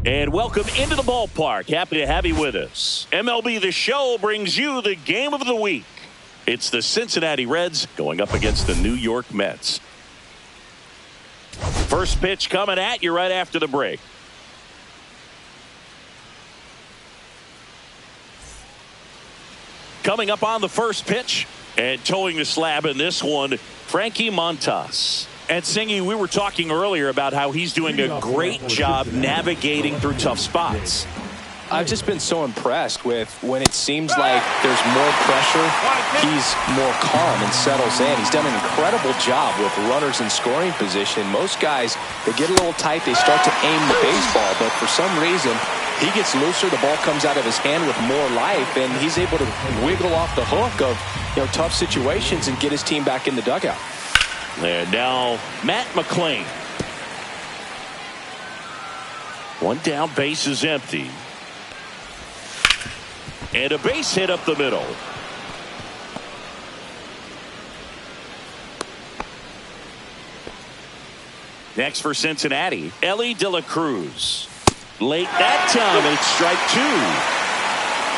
And welcome into the ballpark. Happy to have you with us. MLB The Show brings you the game of the week. It's the Cincinnati Reds going up against the New York Mets. First pitch coming at you right after the break. Coming up on the first pitch and towing the slab in this one, Frankie Montas. And Singy, we were talking earlier about how he's doing a great job navigating through tough spots. I've just been so impressed with when it seems like there's more pressure, he's more calm and settles in. He's done an incredible job with runners in scoring position. Most guys, they get a little tight, they start to aim the baseball, but for some reason, he gets looser, the ball comes out of his hand with more life, and he's able to wiggle off the hook of tough situations and get his team back in the dugout. And now Matt McClain. One down, base is empty. And a base hit up the middle. Next for Cincinnati, Ellie De La Cruz. Late that time, it's strike two.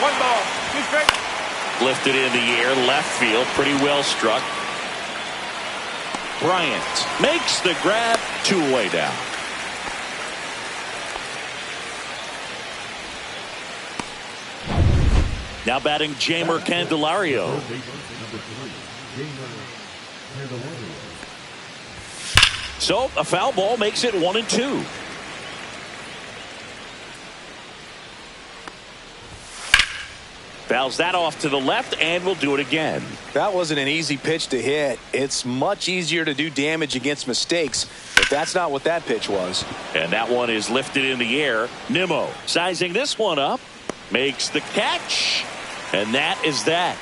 1 ball, 2 strikes. Lifted in the air, left field, pretty well struck. Bryant makes the grab, 2-away down. Now batting Jamer Candelario. So a foul ball makes it 1-2. Fouls that off to the left, and we'll do it again. That wasn't an easy pitch to hit. It's much easier to do damage against mistakes, but that's not what that pitch was. And that one is lifted in the air. Nimmo sizing this one up, makes the catch, and that is that.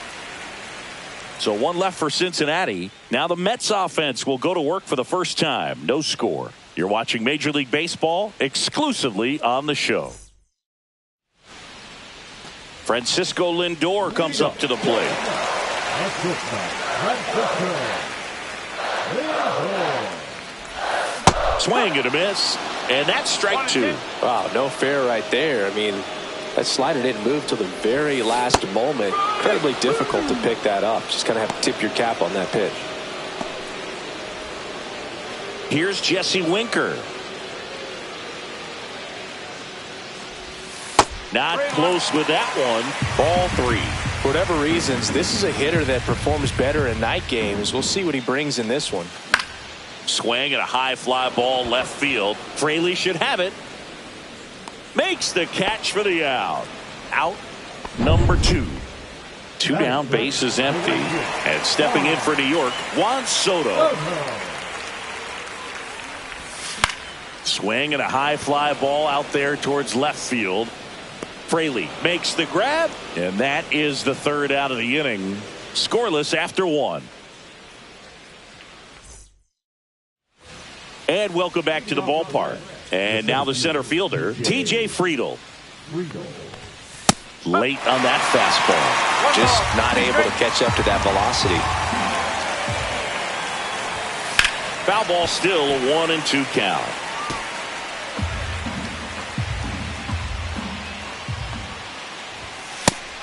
So one left for Cincinnati. Now the Mets offense will go to work for the first time. No score. You're watching Major League Baseball exclusively on the show. Francisco Lindor comes up to the plate. Swing and a miss, and that's strike two. Wow, no fair right there. I mean, that slider didn't move till the very last moment. Incredibly difficult to pick that up. Just kind of have to tip your cap on that pitch. Here's Jesse Winker. Not close with that one. Ball three. For whatever reasons, this is a hitter that performs better in night games. We'll see what he brings in this one. Swing and a high fly ball left field. Fraley should have it. Makes the catch for the out. Out number 2. 2 down, base is empty. And stepping in for New York, Juan Soto. Swing and a high fly ball out there towards left field. Fraley makes the grab, and that is the third out of the inning. Scoreless after 1. And welcome back to the ballpark. And now the center fielder, TJ Friedl. Late on that fastball. Just not able to catch up to that velocity. Foul ball still, a 1-2 count.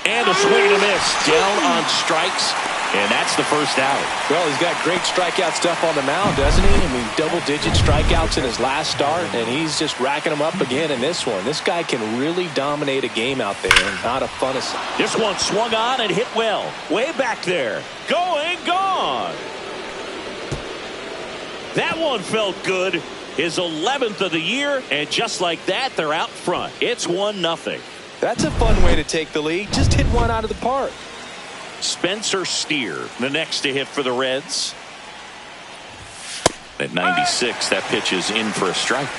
And a swing and a miss. Down on strikes. And that's the first out. Well, he's got great strikeout stuff on the mound, doesn't he? I mean, double-digit strikeouts in his last start, and he's just racking them up again in this one. This guy can really dominate a game out there, and not a fun aside. This one swung on and hit well. Way back there. Going, gone. That one felt good. His 11th of the year, and just like that, they're out front. It's 1-0. That's a fun way to take the lead. Just hit one out of the park. Spencer Steer, the next to hit for the Reds. At 96, that pitch is in for a strike.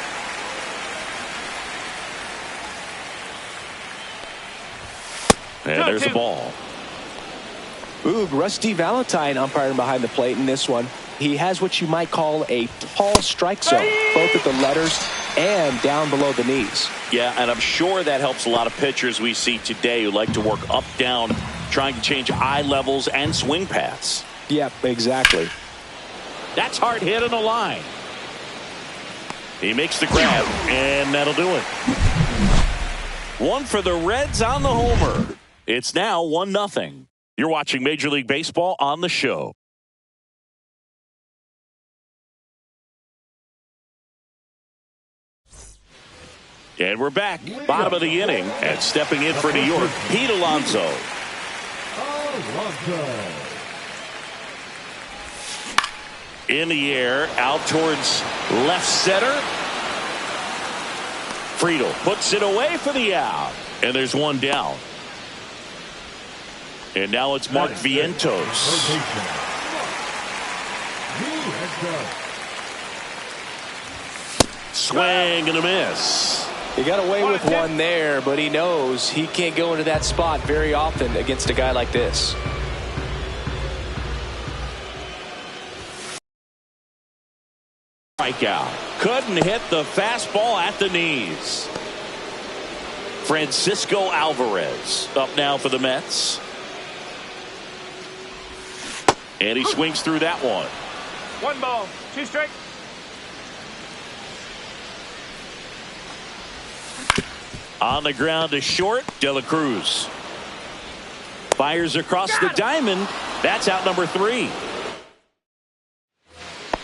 And there's the ball. Ooh, Rusty Valentine umpiring behind the plate in this one. He has what you might call a tall strike zone, both at the letters and down below the knees. Yeah, and I'm sure that helps a lot of pitchers we see today who like to work up, down, trying to change eye levels and swing paths. Yep, exactly. That's hard hit on the line. He makes the grab, and that'll do it. One for the Reds on the homer. It's now 1-0. You're watching Major League Baseball on the show. And we're back. Bottom of the inning. And stepping in for New York, Pete Alonso. In the air, out towards left center. Friedel puts it away for the out. And there's one down. And now it's Mark Vientos. Swing and a miss. He got away with one there, but he knows he can't go into that spot very often against a guy like this. Strikeout. Couldn't hit the fastball at the knees. Francisco Alvarez up now for the Mets. And he swings through that one. 1 ball, 2 strikes. On the ground to short, De La Cruz. Fires across the diamond. That's out number 3.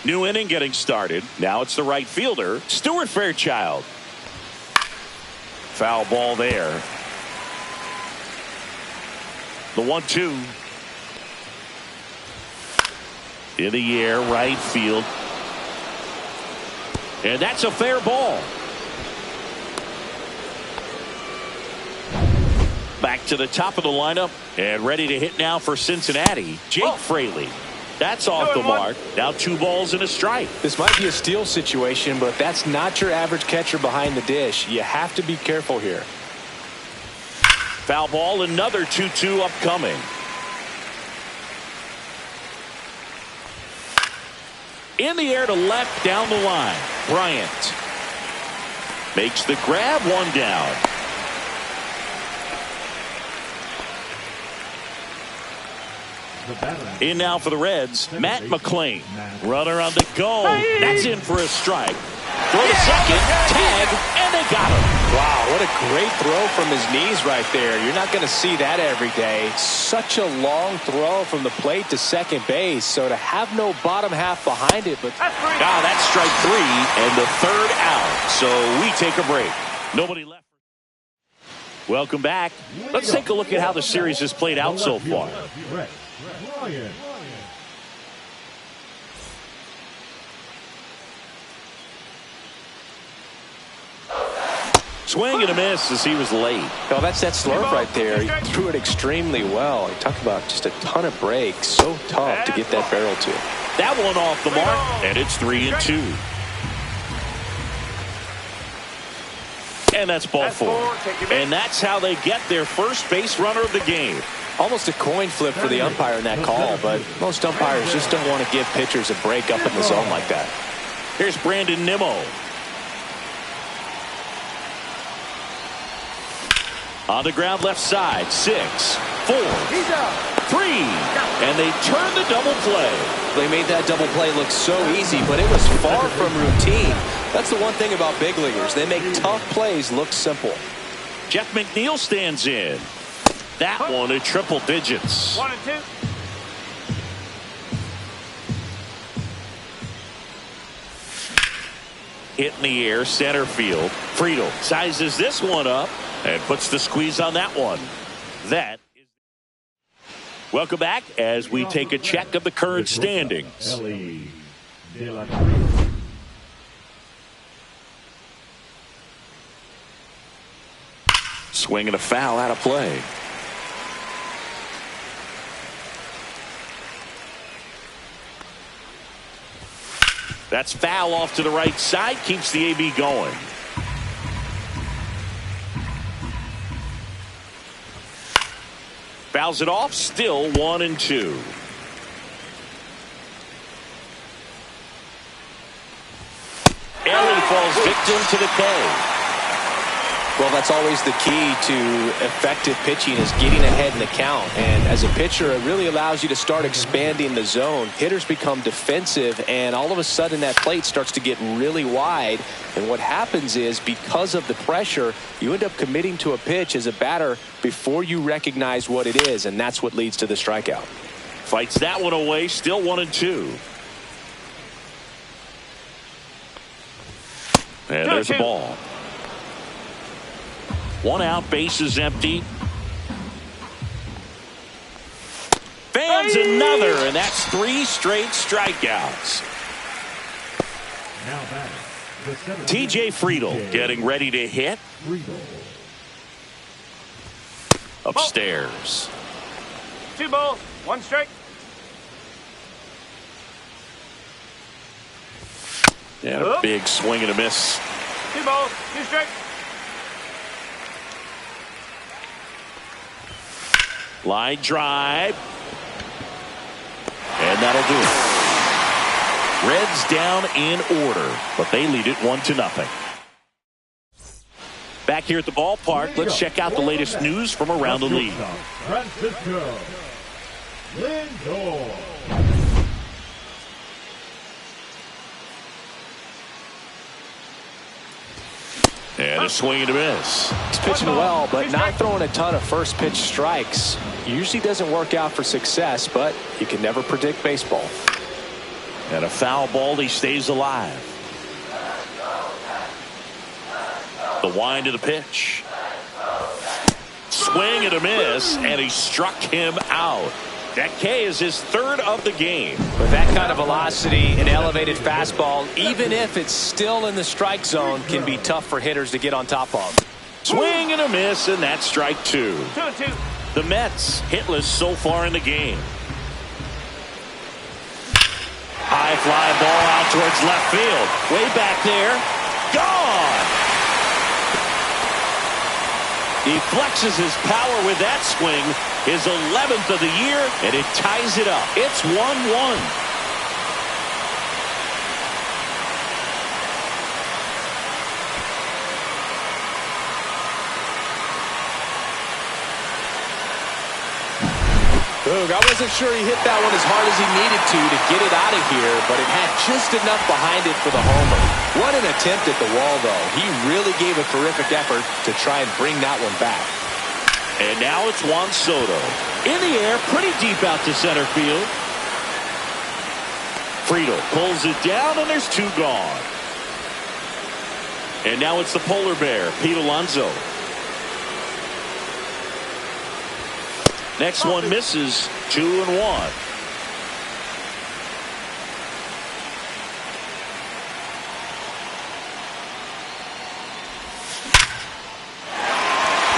New inning getting started. Now it's the right fielder, Stuart Fairchild. Foul ball there. The 1-2. In the air, right field. And that's a fair ball. Back to the top of the lineup and ready to hit now for Cincinnati, Jake Fraley. That's off the mark. Now 2 balls and a strike. This might be a steal situation, but that's not your average catcher behind the dish. You have to be careful here. Foul ball, another 2-2 upcoming. In the air to left, down the line. Bryant makes the grab, 1 down. In now for the Reds, Matt McClain. Runner on the go. That's in for a strike. Throw to second, tag, and they got him. Wow, what a great throw from his knees right there. You're not going to see that every day. Such a long throw from the plate to second base. So to have no bottom half behind it, but that's strike 3 and the 3rd out. So we take a break. Nobody left. Welcome back. Let's take a look at how the series has played out so far. Swing and a miss as he was late. Oh, that's that slurve right there. He threw it extremely well. He talked about just a ton of breaks. So tough to get that barrel to. That one off the mark, and it's 3-2. And that's ball 4. And that's how they get their first base runner of the game. Almost a coin flip for the umpire in that call, but most umpires just don't want to give pitchers a break up in the zone like that. Here's Brandon Nimmo. On the ground left side, 6, 4, 3, and they turn the double play. They made that double play look so easy, but it was far from routine. That's the one thing about big leaguers. They make tough plays look simple. Jeff McNeil stands in. That one in triple digits. 1 and 2. Hit in the air, center field. Friedel sizes this one up and puts the squeeze on that one. That is. Welcome back as we take a check of the current standings. Swing and a foul out of play. That's foul off to the right side. Keeps the AB going. Fouls it off. Still 1-2. Ellie falls victim to the K. Well, that's always the key to effective pitching, is getting ahead in the count. And as a pitcher, it really allows you to start expanding the zone. Hitters become defensive, and all of a sudden that plate starts to get really wide. And what happens is, because of the pressure, you end up committing to a pitch as a batter before you recognize what it is, and that's what leads to the strikeout. Fights that one away, still 1-2. And there's a ball. One out, bases empty. Fans another, and that's 3 straight strikeouts. TJ Friedel getting ready to hit. Upstairs. 2 balls, 1 strike. And a big swing and a miss. 2 balls, 2 strikes. Line drive. And that'll do it. Reds down in order, but they lead it 1-0. Back here at the ballpark, let's check out the latest news from around the league. Francisco Lindor. And a swing and a miss. He's pitching well, but not throwing a ton of first pitch strikes. Usually doesn't work out for success, but you can never predict baseball. And a foul ball, he stays alive. The wind of the pitch. Swing and a miss, and he struck him out. That K is his 3rd of the game. With that kind of velocity, an elevated fastball, even if it's still in the strike zone, can be tough for hitters to get on top of. Swing and a miss, and that's strike 2. 2-2. The Mets hitless so far in the game. High fly ball out towards left field. Way back there. Gone. He flexes his power with that swing. His 11th of the year, and it ties it up. It's 1-1. Boog, I wasn't sure he hit that one as hard as he needed to get it out of here, but it had just enough behind it for the homer. What an attempt at the wall, though. He really gave a terrific effort to try and bring that one back. And now it's Juan Soto. In the air, pretty deep out to center field. Friedel pulls it down, and there's 2 gone. And now it's the polar bear, Pete Alonso. Next one misses. 2-1.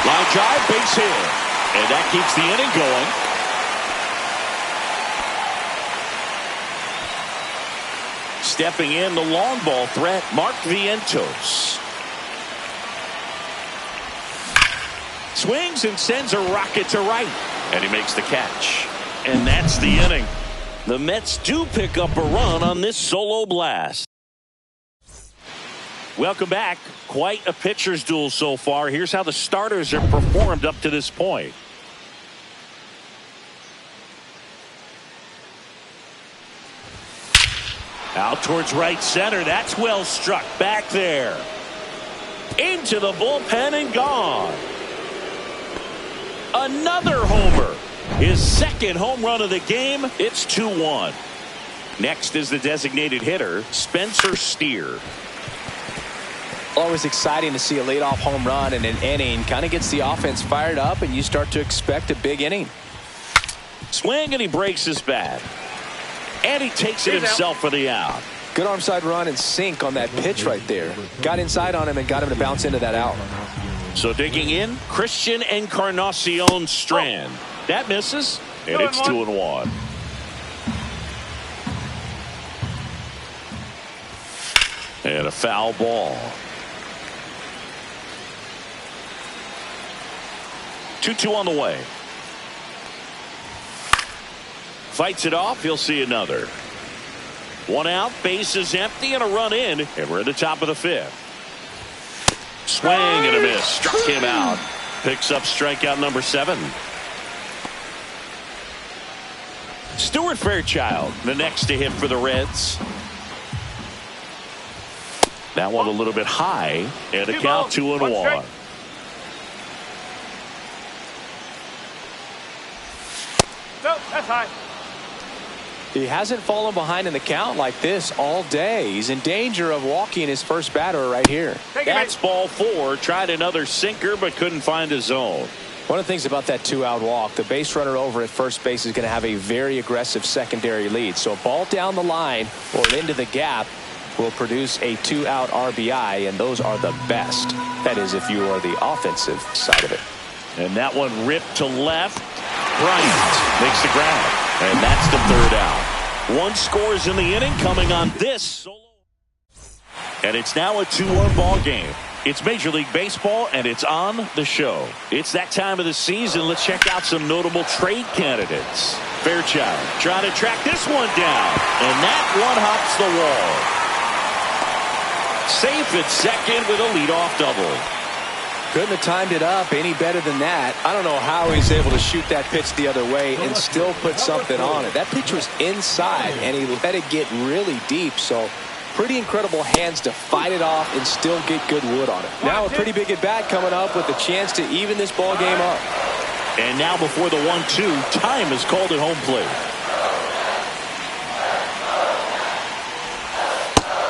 Line drive, base hit. And that keeps the inning going. Stepping in, the long ball threat, Mark Vientos. Swings and sends a rocket to right. And he makes the catch. And that's the inning. The Mets do pick up a run on this solo blast. Welcome back. Quite a pitcher's duel so far. Here's how the starters have performed up to this point. Out towards right center. That's well struck. Back there. Into the bullpen and gone. Another homer. His 2nd home run of the game. It's 2-1. Next is the designated hitter, Spencer Steer. Always exciting to see a leadoff home run in an inning. Kind of gets the offense fired up, and you start to expect a big inning. Swing, and he breaks his bat. And he takes it himself for the out. Good arm side run and sink on that pitch right there. Got inside on him and got him to bounce into that out. So digging in, Christian Encarnacion Strand. That misses, and it's 2-1. And a foul ball. 2-2 on the way. Fights it off. He'll see another. 1 out, bases empty, and a run in, and we're at the top of the 5th. Swing and a miss. Struck him out. Picks up strikeout number 7. Stuart Fairchild, the next to hit for the Reds. That one a little bit high, and a count 2-1. No, that's high. He hasn't fallen behind in the count like this all day. He's in danger of walking his first batter right here. That's ball 4. Tried another sinker, but couldn't find a zone. One of the things about that 2-out walk, the base runner over at first base is going to have a very aggressive secondary lead. So a ball down the line or into the gap will produce a 2-out RBI, and those are the best. That is, if you are the offensive side of it. And that one ripped to left. Bryant makes the grab, and that's the 3rd out. 1 scores in the inning coming on this solo. And it's now a 2-1 ball game. It's Major League Baseball, and it's on the show. It's that time of the season. Let's check out some notable trade candidates. Fairchild trying to track this one down, and that one hops the wall. Safe at second with a leadoff double. Couldn't have timed it up any better than that. I don't know how he's able to shoot that pitch the other way and still put something on it. That pitch was inside, and he let it get really deep, so pretty incredible hands to fight it off and still get good wood on it. Now a pretty big at-bat coming up with a chance to even this ball game up. And now before the 1-2, time is called at home plate.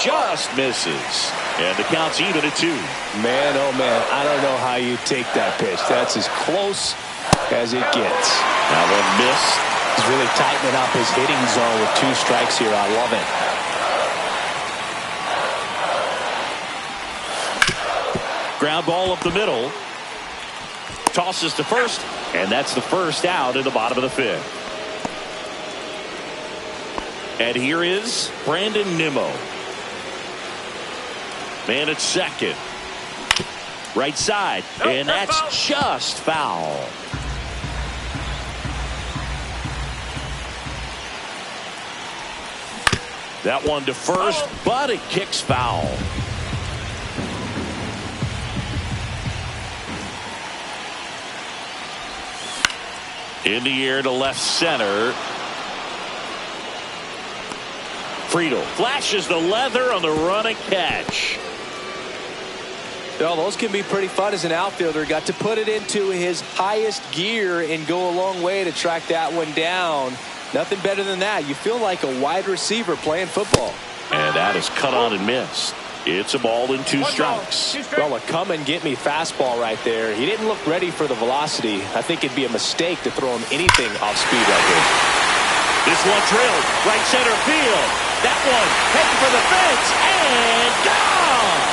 Just misses. And the count's even at 2. Man, oh man, I don't know how you take that pitch. That's as close as it gets. That one missed. He's really tightening up his hitting zone with 2 strikes here. I love it. Ground ball up the middle. Tosses to first, and that's the 1st out in the bottom of the 5th. And here is Brandon Nimmo. Man at second. Right side, and that's just foul. That one to first, but it kicks foul. In the air to left center. Friedel flashes the leather on the run and catch. Well, those can be pretty fun as an outfielder. Got to put it into his highest gear and go a long way to track that one down. Nothing better than that. You feel like a wide receiver playing football. And that is cut on and missed. It's a ball and 2 strikes. Well, a come and get me fastball right there. He didn't look ready for the velocity. I think it'd be a mistake to throw him anything off speed right here. This one drilled right center field. That one heading for the fence and gone.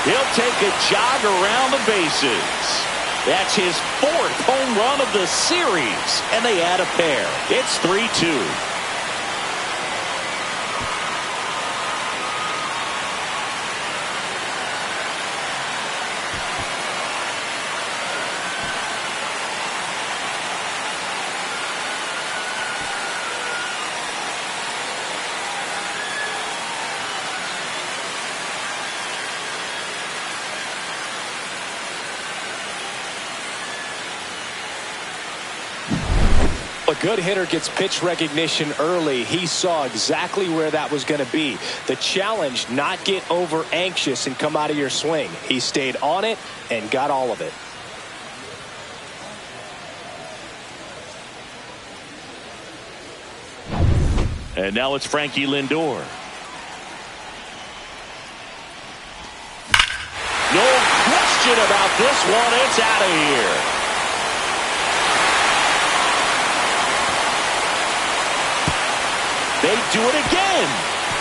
He'll take a jog around the bases. That's his 4th home run of the series, and they add a pair. It's 3-2. A good hitter gets pitch recognition early. He saw exactly where that was going to be. The challenge, not get over anxious and come out of your swing. He stayed on it and got all of it. And now it's Frankie Lindor. No question about this one. It's out of here. They do it again.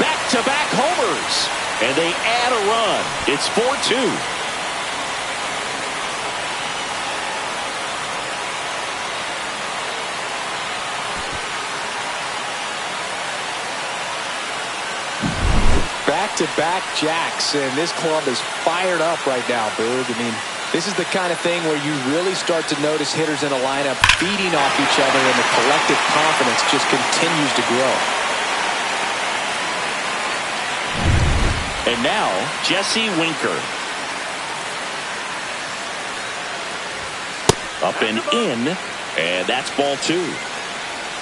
Back-to-back homers. And they add a run. It's 4-2. Back-to-back jacks, and this club is fired up right now, Boog. I mean, this is the kind of thing where you really start to notice hitters in a lineup feeding off each other, and the collective confidence just continues to grow. And now, Jesse Winker. Up and in, and that's ball 2.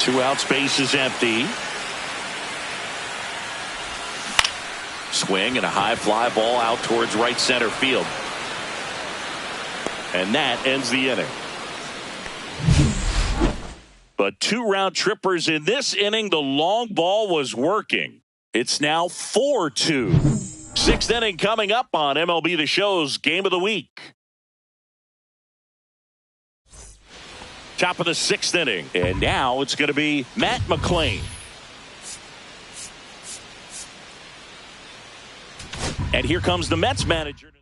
2 outs, base is empty. Swing and a high fly ball out towards right center field. And that ends the inning. But 2 round trippers in this inning. The long ball was working. It's now 4-2. 6th inning coming up on MLB The Show's Game of the Week. Top of the 6th inning. And now it's going to be Matt McClain. And here comes the Mets manager.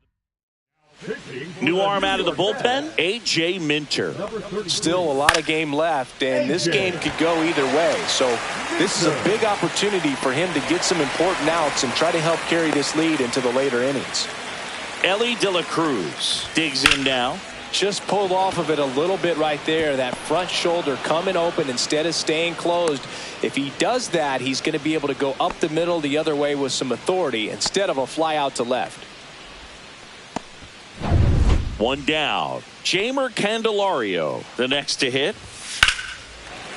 New arm out of the bullpen, A.J. Minter. Still a lot of game left, and this game could go either way. So this is a big opportunity for him to get some important outs and try to help carry this lead into the later innings. Ellie De La Cruz digs in now. Just pulled off of it a little bit right there. That front shoulder coming open instead of staying closed. If he does that, he's going to be able to go up the middle the other way with some authority instead of a fly out to left. 1 down. Jamer Candelario, the next to hit.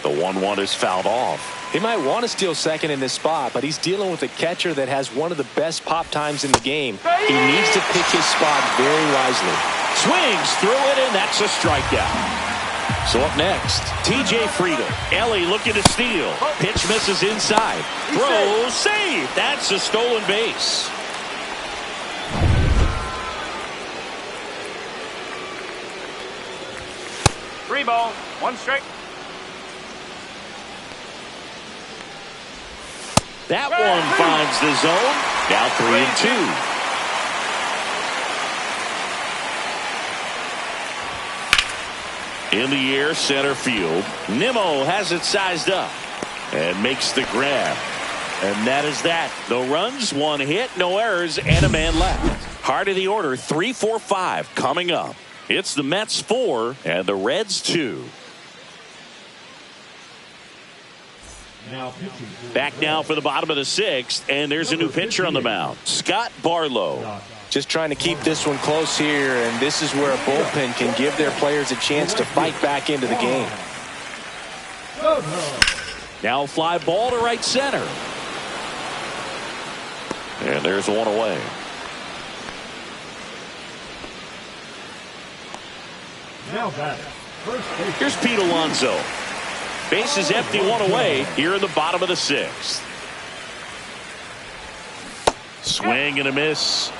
The 1-1 is fouled off. He might want to steal second in this spot, but he's dealing with a catcher that has one of the best pop times in the game. He needs to pick his spot very wisely. Swings through it, and that's a strikeout. So up next, T.J. Friedel. Ellie looking to steal. Pitch misses inside. Throw, save. That's a stolen base. Three ball, 1 strike. That one finds the zone. Now 3-2. In the air, center field. Nimmo has it sized up and makes the grab. And that is that. No runs, 1 hit, no errors, and a man left. Heart of the order, 3-4-5 coming up. It's the Mets 4 and the Reds 2. Back now for the bottom of the 6th, and there's a new pitcher on the mound, Scott Barlow. Just trying to keep this one close here, and this is where a bullpen can give their players a chance to fight back into the game. Now fly ball to right center. And there's 1 away. Here's Pete Alonso. Base is empty, 1 away here in the bottom of the 6th. Swing and a miss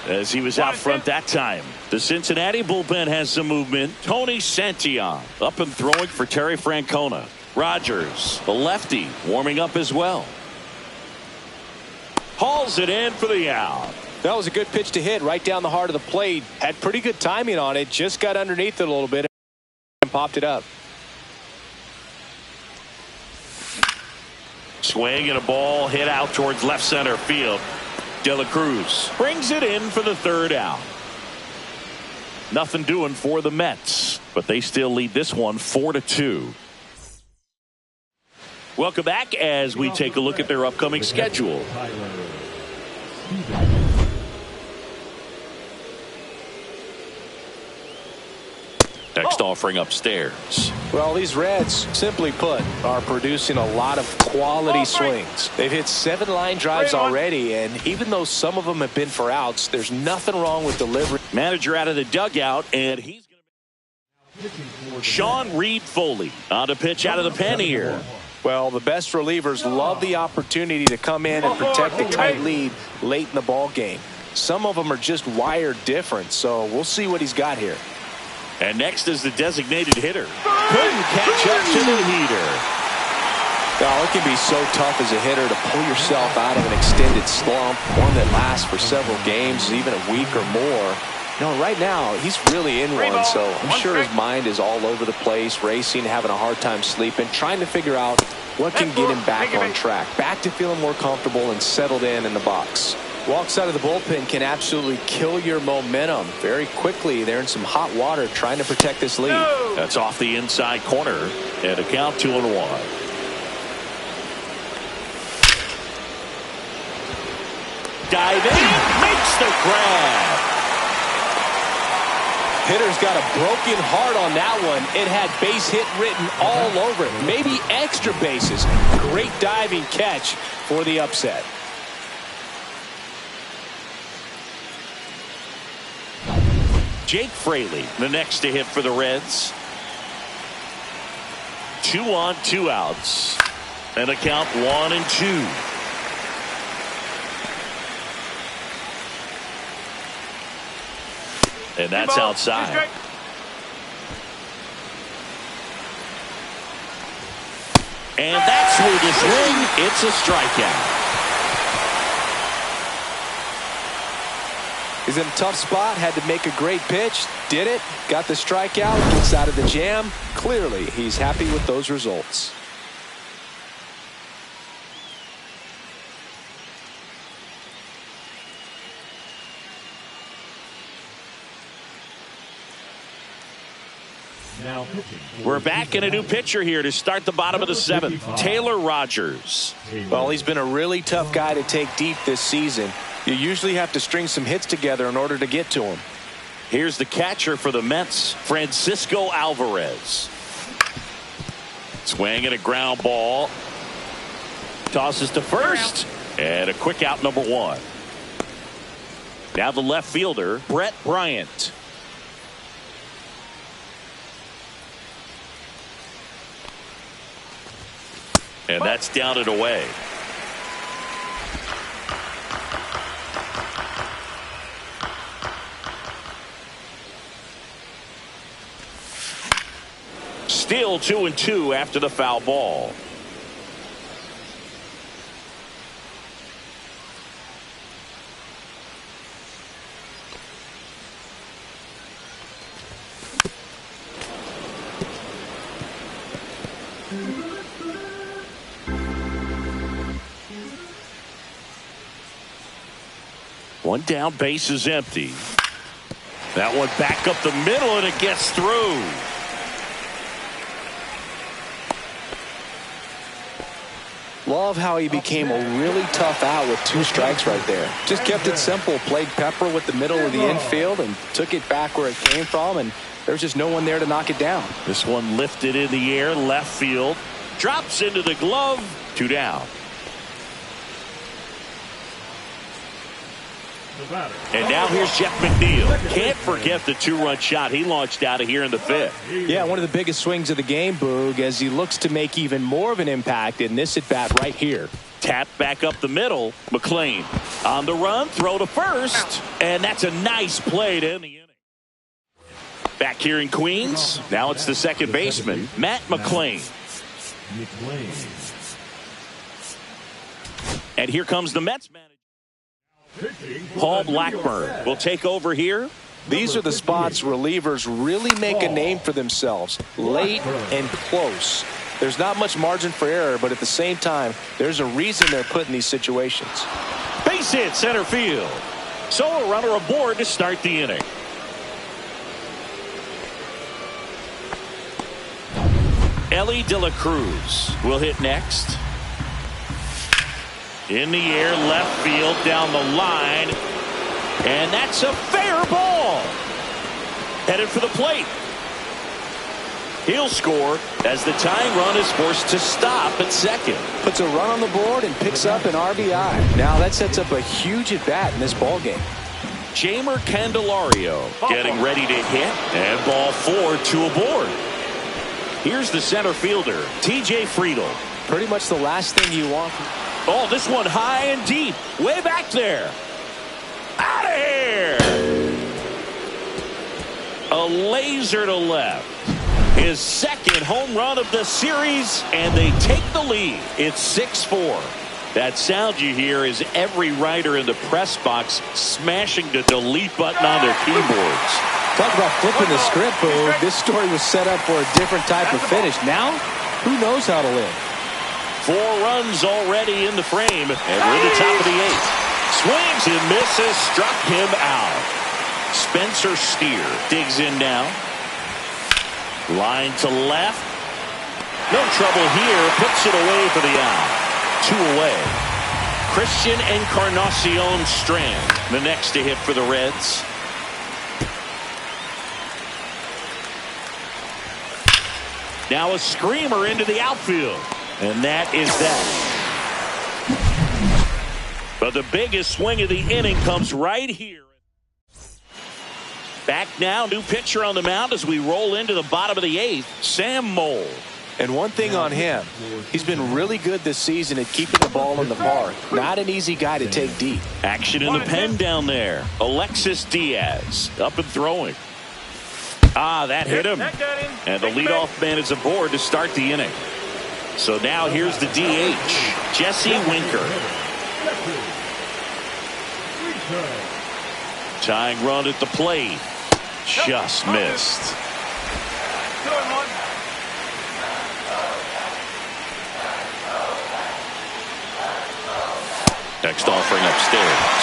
as he was out front that time. The Cincinnati bullpen has some movement. Tony Santillan up and throwing for Terry Francona. Rogers, the lefty, warming up as well. Hauls it in for the out. That was a good pitch to hit right down the heart of the plate. Had pretty good timing on it. Just got underneath it a little bit and popped it up. Swing and a ball hit out towards left center field. De La Cruz brings it in for the 3rd out. Nothing doing for the Mets, but they still lead this one 4-2. Welcome back as we take a look at their upcoming schedule. Next offering upstairs. Well, these Reds, simply put, are producing a lot of quality swings. They've hit 7 line drives already, and even though some of them have been for outs, there's nothing wrong with delivery. Manager out of the dugout, and he's going to Sean Reed Foley on to pitch out of the pen here. Well, the best relievers love the opportunity to come in and protect the tight lead late in the ball game. Some of them are just wired different, so we'll see what he's got here. And next is the designated hitter. Couldn't catch up to the heater. Now, it can be so tough as a hitter to pull yourself out of an extended slump, one that lasts for several games, even a week or more. You know, right now, he's really in one, so I'm sure his mind is all over the place, racing, having a hard time sleeping, trying to figure out what can get him back on track, back to feeling more comfortable and settled in the box. Walks out of the bullpen can absolutely kill your momentum very quickly. They're in some hot water trying to protect this lead. That's off the inside corner, and a count 2-1. diving, makes the grab. Hitter's got a broken heart on that one. It had base hit written all over it. Maybe extra bases. Great diving catch for the upset. Jake Fraley, the next to hit for the Reds. 2 on, 2 outs. And a count 1-2. And that's outside. And that's where the swing. It's a strikeout. He's in a tough spot. Had to make a great pitch. Did it. Got the strikeout. Gets out of the jam. Clearly, he's happy with those results. We're back in a new pitcher here to start the bottom of the 7th. Taylor Rogers. Well, he's been a really tough guy to take deep this season. You usually have to string some hits together in order to get to him. Here's the catcher for the Mets, Francisco Alvarez. Swing and a ground ball. Tosses to first. And a quick out, number 1. Now the left fielder, Brett Bryant. And that's down and away. Still 2-2 after the foul ball. One down, base is empty. That one back up the middle, and it gets through. Love how he became a really tough out with 2 strikes right there. Just kept it simple. Played pepper with the middle of the infield and took it back where it came from, and there's just no one there to knock it down. This one lifted in the air, left field. Drops into the glove. 2 down. And now here's Jeff McNeil. Can't forget the 2-run shot he launched out of here in the 5th. Yeah, one of the biggest swings of the game, Boog, as he looks to make even more of an impact in this at-bat right here. Tap back up the middle. McLean on the run, throw to first. And that's a nice play to end the inning. Back here in Queens, now it's the second baseman, Matt McLean. And here comes the Mets manager. Paul Blackburn will take over here. These are the spots relievers really make a name for themselves. Late and close. There's not much margin for error, but at the same time, there's a reason they're put in these situations. Base hit center field. So a runner aboard to start the inning. Ellie De La Cruz will hit next. In the air, left field, down the line. And that's a fair ball. Headed for the plate. He'll score as the tying run is forced to stop at second. Puts a run on the board and picks up an RBI. Now that sets up a huge at-bat in this ballgame. Jamer Candelario getting ready to hit. And ball 4, 2 aboard. Here's the center fielder, TJ Friedl. Pretty much the last thing you want. Oh, this one high and deep. Way back there. Out of here. A laser to left. His second home run of the series, and they take the lead. It's 6-4. That sound you hear is every writer in the press box smashing the delete button on their keyboards. Talk about flipping the script, Boo. This story was set up for a different type of finish. Now, who knows how to live? 4 runs already in the frame, and we're in the top of the 8th. Swings and misses, struck him out. Spencer Steer digs in now. Line to left. No trouble here, puts it away for the out. 2 away. Christian Encarnacion Strand, the next to hit for the Reds. Now a screamer into the outfield. And that is that. But the biggest swing of the inning comes right here. Back now, new pitcher on the mound as we roll into the bottom of the eighth, Sam Mole. And one thing on him, he's been really good this season at keeping the ball in the park. Not an easy guy to take deep. Action in the pen down there. Alexis Diaz up and throwing. That hit him. And the leadoff man is aboard to start the inning. So now here's the DH, Jesse Winker. Tying run at the plate. Just missed. Next offering upstairs.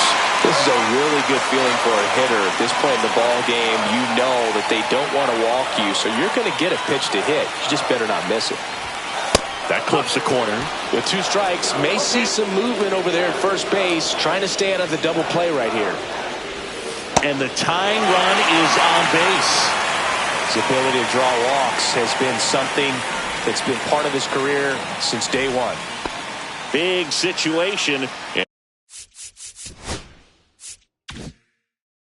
This is a really good feeling for a hitter. At this point in the ball game, you know that they don't want to walk you, so you're going to get a pitch to hit. You just better not miss it. That clips the corner. With 2 strikes, may see some movement over there at first base, trying to stay out of the double play right here. And the tying run is on base. His ability to draw walks has been something that's been part of his career since day one. Big situation.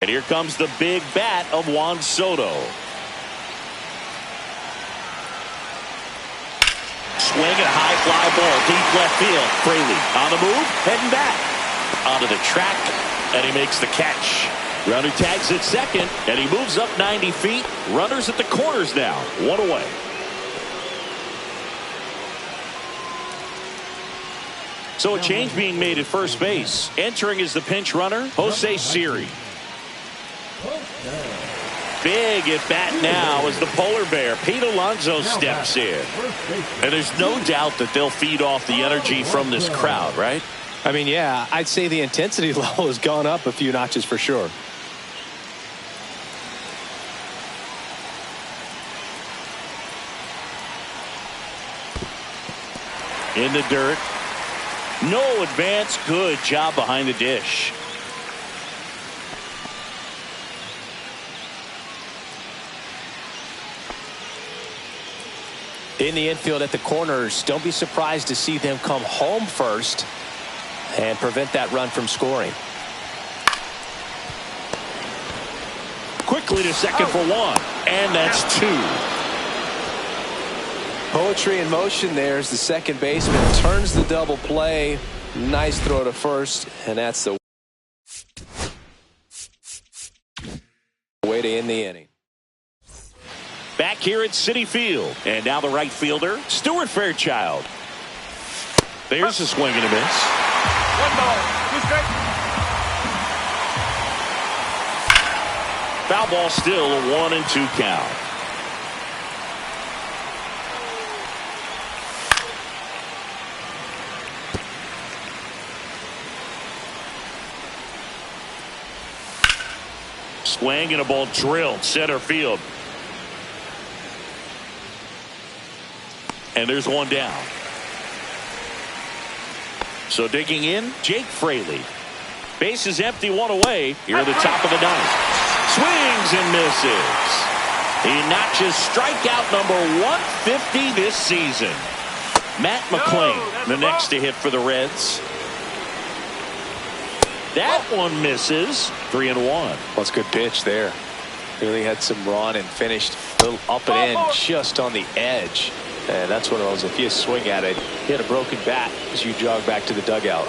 And here comes the big bat of Juan Soto. Swing and a high fly ball deep left field. Fraley on the move, heading back onto the track, and he makes the catch. Runner tags at second, and he moves up 90 feet. Runners at the corners now, 1 away. So a change being made at first base. Entering is the pinch runner, Jose Siri. Big at bat now as the polar bear, Pete Alonso, steps in. And there's no doubt that they'll feed off the energy from this crowd, right? I mean, yeah, I'd say the intensity level has gone up a few notches for sure. In the dirt. No advance. Good job behind the dish. In the infield at the corners, don't be surprised to see them come home first and prevent that run from scoring. Quickly to second for 1. And that's 2. Poetry in motion there as the second baseman turns the double play. Nice throw to first, and that's the way to end the inning. Back here at Citi Field. And now the right fielder, Stuart Fairchild. There's a swing and a miss. 1 ball, 2 strikes. Foul ball still, a 1-2 count. Swing and a ball drilled center field. And there's one down. So digging in, Jake Fraley. Base is empty, 1 away. Here at the top of the 9th. Swings and misses. He notches strikeout number 150 this season. Matt McClain, the next to hit for the Reds. That one misses. 3-1. Well, it's a good pitch there. Really had some run and finished a little up and in, just on the edge. And that's one of those, if you swing at it, hit a broken bat as you jog back to the dugout.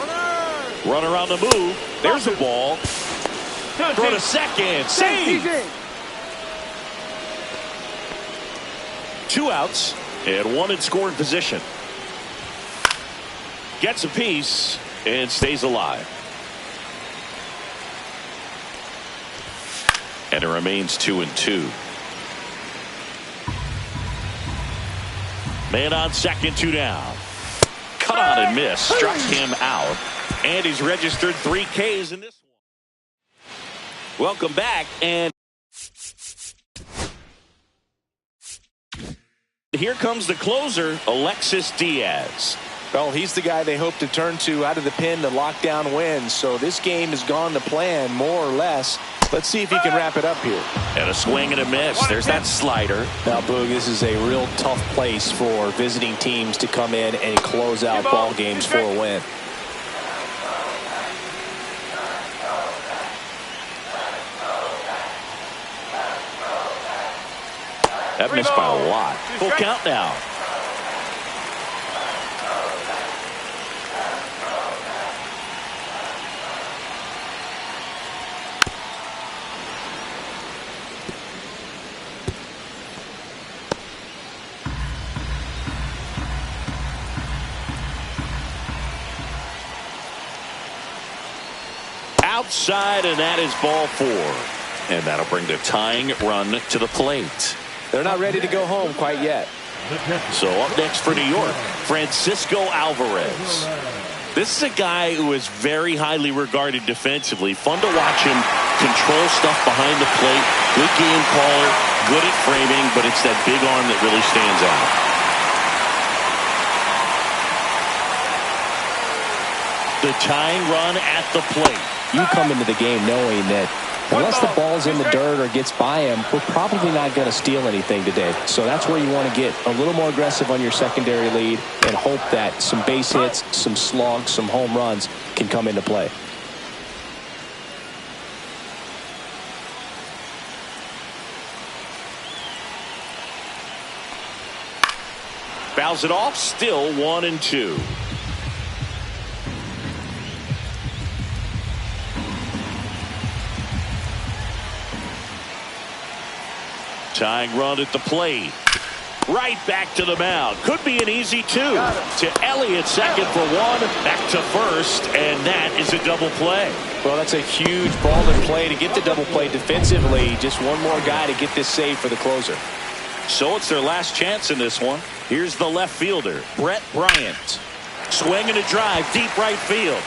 Runner on the move. There's the ball. Throw to second. Save. 2 outs and 1 in scoring position. Gets a piece and stays alive. And it remains 2-2. Man on second, 2 down. Cut on and miss. Struck him out. And he's registered 3 Ks in this one. Welcome back. And here comes the closer, Alexis Diaz. Well, he's the guy they hope to turn to out of the pen to lock down wins. So this game has gone to plan, more or less. Let's see if he can wrap it up here. And a swing and a miss. There's that slider. Now, Boog, this is a real tough place for visiting teams to come in and close out ball games for a win. That missed by a lot. Full count now. Outside, and that is ball 4. And that'll bring the tying run to the plate. They're not ready to go home quite yet. So up next for New York, Francisco Alvarez. This is a guy who is very highly regarded defensively. Fun to watch him control stuff behind the plate. Good game caller, good at framing, but it's that big arm that really stands out. The tying run at the plate. You come into the game knowing that unless the ball's in the dirt or gets by him, we're probably not going to steal anything today. So that's where you want to get a little more aggressive on your secondary lead and hope that some base hits, some slugs, some home runs can come into play. Fouls it off, still 1-2. Tying run at the plate. Right back to the mound. Could be an easy 2. To Elliott, second for 1. Back to first, and that is a double play. Well, that's a huge ball in play to get the double play defensively. Just one more guy to get this save for the closer. So it's their last chance in this one. Here's the left fielder, Brett Bryant. Swing and a drive, deep right field.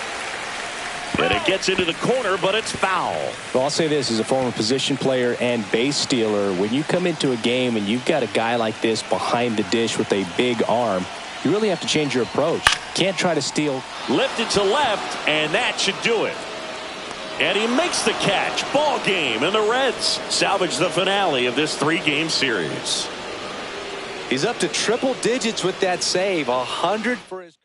And it gets into the corner, but it's foul. Well, I'll say this as a former position player and base stealer. When you come into a game and you've got a guy like this behind the dish with a big arm, you really have to change your approach. Can't try to steal. Lifted to left, and that should do it. And he makes the catch. Ball game, and the Reds salvage the finale of this 3-game series. He's up to triple digits with that save. 100 for his